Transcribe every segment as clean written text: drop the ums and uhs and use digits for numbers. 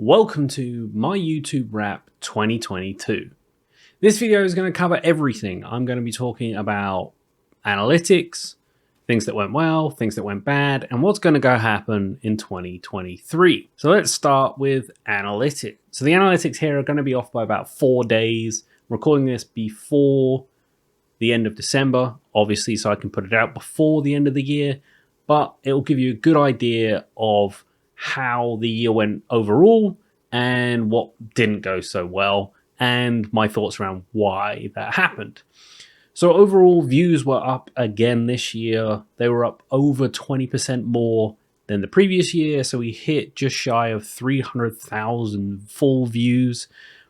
Welcome to my YouTube Wrap 2022. This video is going to cover everything. I'm going to be talking about analytics, things that went well, things that went bad, and what's going to go happen in 2023. So let's start with analytics. So the analytics here are going to be off by about 4 days. I'm recording this before the end of December, obviously, so I can put it out before the end of the year, but it will give you a good idea of how the year went overall and what didn't go so well and my thoughts around why that happened. So overall views were up again this year. They were up over 20% more than the previous year. So we hit just shy of 300,000 full views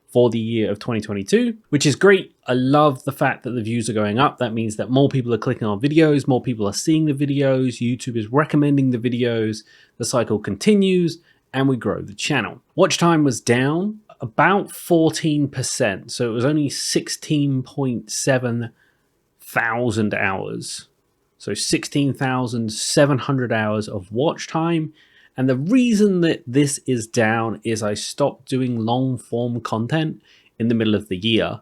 for the year of 2022, which is great. I love the fact that the views are going up. That means that more people are clicking on videos, more people are seeing the videos, YouTube is recommending the videos, the cycle continues, and we grow the channel. Watch time was down about 14%, so it was only 16.7 thousand hours. So 16,700 hours of watch time. And the reason that this is down is I stopped doing long form content in the middle of the year.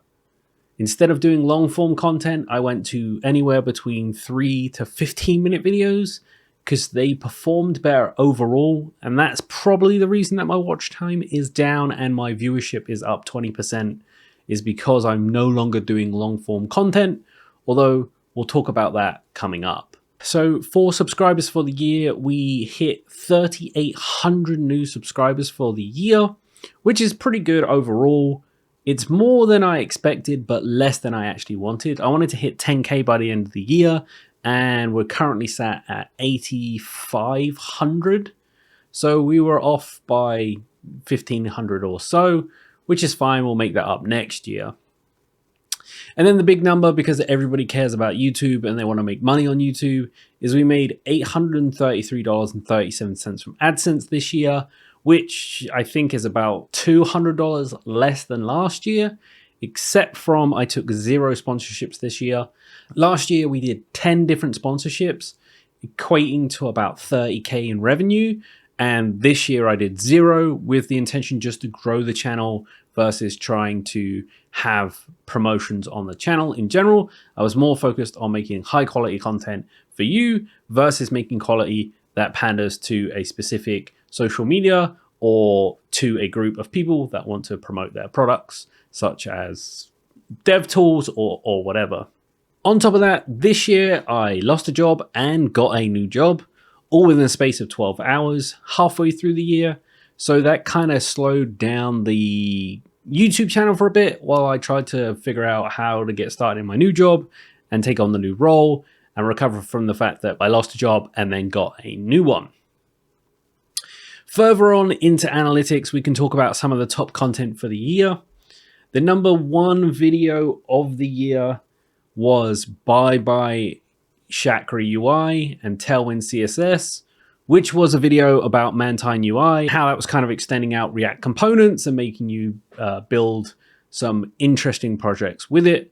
Instead of doing long form content, I went to anywhere between 3 to 15 minute videos because they performed better overall. And that's probably the reason that my watch time is down and my viewership is up 20%, is because I'm no longer doing long form content, although we'll talk about that coming up. So for subscribers for the year, we hit 3,800 new subscribers for the year, which is pretty good overall. It's more than I expected, but less than I actually wanted. I wanted to hit 10K by the end of the year, and we're currently sat at 8,500. So we were off by 1,500 or so, which is fine. We'll make that up next year. And then the big number, because everybody cares about YouTube and they want to make money on YouTube, is we made $833.37 from AdSense this year, which I think is about $200 less than last year, except from I took 0 sponsorships this year. Last year we did 10 different sponsorships, equating to about 30K in revenue. And this year I did 0 with the intention just to grow the channel versus trying to have promotions on the channel in general. I was more focused on making high quality content for you versus making quality that panders to a specific social media or to a group of people that want to promote their products, such as dev tools or whatever. On top of that, this year I lost a job and got a new job, all within a space of 12 hours halfway through the year. So that kind of slowed down the YouTube channel for a bit while I tried to figure out how to get started in my new job and take on the new role and recover from the fact that I lost a job and then got a new one. Further on into analytics, we can talk about some of the top content for the year. The number 1 video of the year was Bye Bye Chakra UI and Tailwind CSS, which was a video about Mantine UI, how that was kind of extending out React components and making you build some interesting projects with it.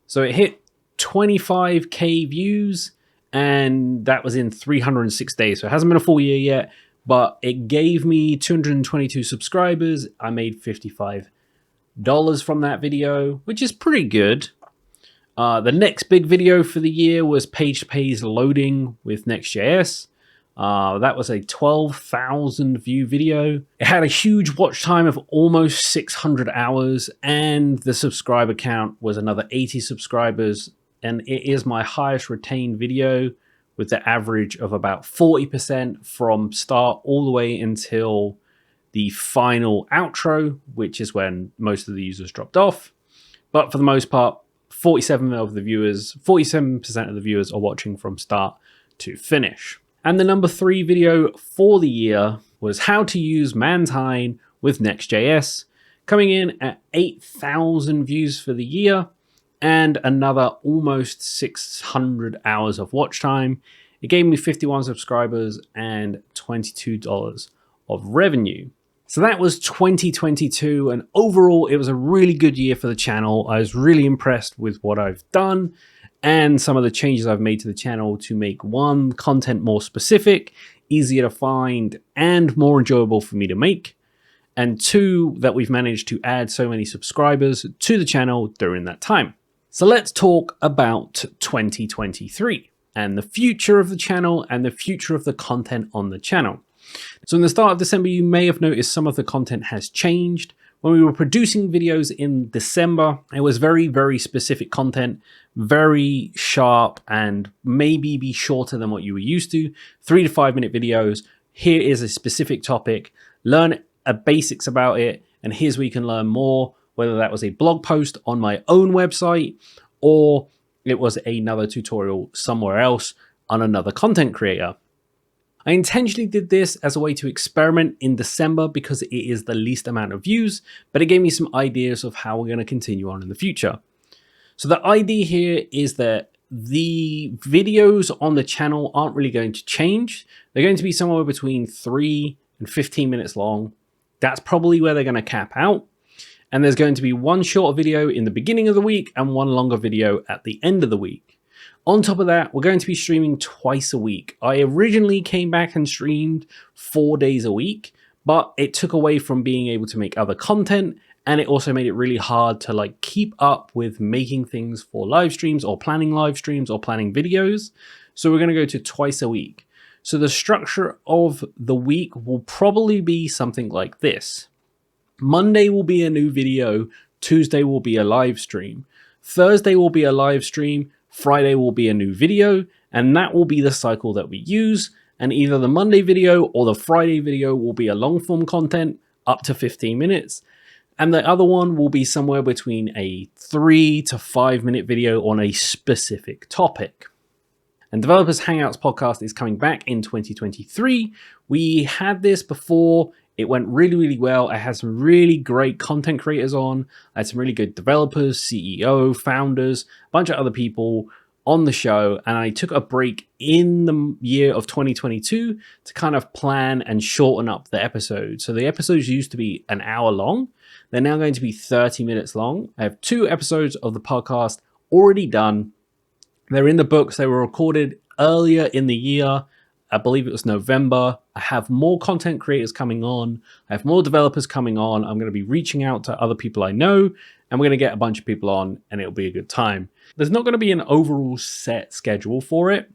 So it hit 25K views, and that was in 306 days. So it hasn't been a full year yet, but it gave me 222 subscribers. I made $55 from that video, which is pretty good. The next big video for the year was Page to Page Loading with Next.js. That was a 12,000 view video. It had a huge watch time of almost 600 hours, and the subscriber count was another 80 subscribers. And it is my highest retained video, with the average of about 40% from start all the way until the final outro, which is when most of the users dropped off. But for the most part, 47% of the viewers are watching from start to finish. And the number 3 video for the year was how to use Mantine with Next.js, coming in at 8,000 views for the year and another almost 600 hours of watch time. It gave me 51 subscribers and $22 of revenue. So that was 2022, and overall it was a really good year for the channel. I was really impressed with what I've done and some of the changes I've made to the channel to make content more specific, easier to find, and more enjoyable for me to make. and 2, that we've managed to add so many subscribers to the channel during that time. So let's talk about 2023 and the future of the channel and the future of the content on the channel. So in the start of December, you may have noticed some of the content has changed. When we were producing videos in December, it was very, very specific content, very sharp, and maybe be shorter than what you were used to. 3 to 5 minute videos. Here is a specific topic. Learn basics about it, and here's where you can learn more, whether that was a blog post on my own website or it was another tutorial somewhere else on another content creator. I intentionally did this as a way to experiment in December because it is the least amount of views, but it gave me some ideas of how we're going to continue on in the future. So the idea here is that the videos on the channel aren't really going to change. They're going to be somewhere between 3 and 15 minutes long. That's probably where they're going to cap out. And there's going to be one shorter video in the beginning of the week and one longer video at the end of the week. On top of that, we're going to be streaming twice a week. I originally came back and streamed 4 days a week, but it took away from being able to make other content, and it also made it really hard to keep up with making things for live streams or planning live streams or planning videos. So we're going to go to twice a week. So the structure of the week will probably be something like this. Monday will be a new video, Tuesday will be a live stream, Thursday will be a live stream, Friday will be a new video, and that will be the cycle that we use. And either the Monday video or the Friday video will be a long form content up to 15 minutes. And the other one will be somewhere between a 3 to 5 minute video on a specific topic. And Developers Hangouts podcast is coming back in 2023. We had this before. It went really, really well. I had some really great content creators on. I had some really good developers, CEO, founders, a bunch of other people on the show. And I took a break in the year of 2022 to kind of plan and shorten up the episodes. So the episodes used to be an hour long. They're now going to be 30 minutes long. I have 2 episodes of the podcast already done. They're in the books. They were recorded earlier in the year. I believe it was November. I have more content creators coming on. I have more developers coming on. I'm going to be reaching out to other people I know, and we're going to get a bunch of people on, and it'll be a good time. There's not going to be an overall set schedule for it.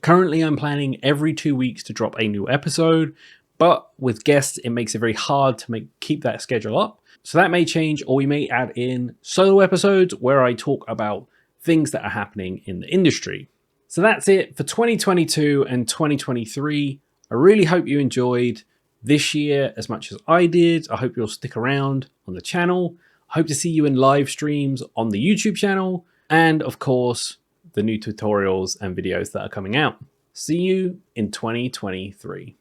Currently, I'm planning every 2 weeks to drop a new episode, but with guests, it makes it very hard to keep that schedule up. So that may change, or we may add in solo episodes where I talk about things that are happening in the industry. So that's it for 2022 and 2023. I really hope you enjoyed this year as much as I did. I hope you'll stick around on the channel. I hope to see you in live streams on the YouTube channel, and of course, the new tutorials and videos that are coming out. See you in 2023.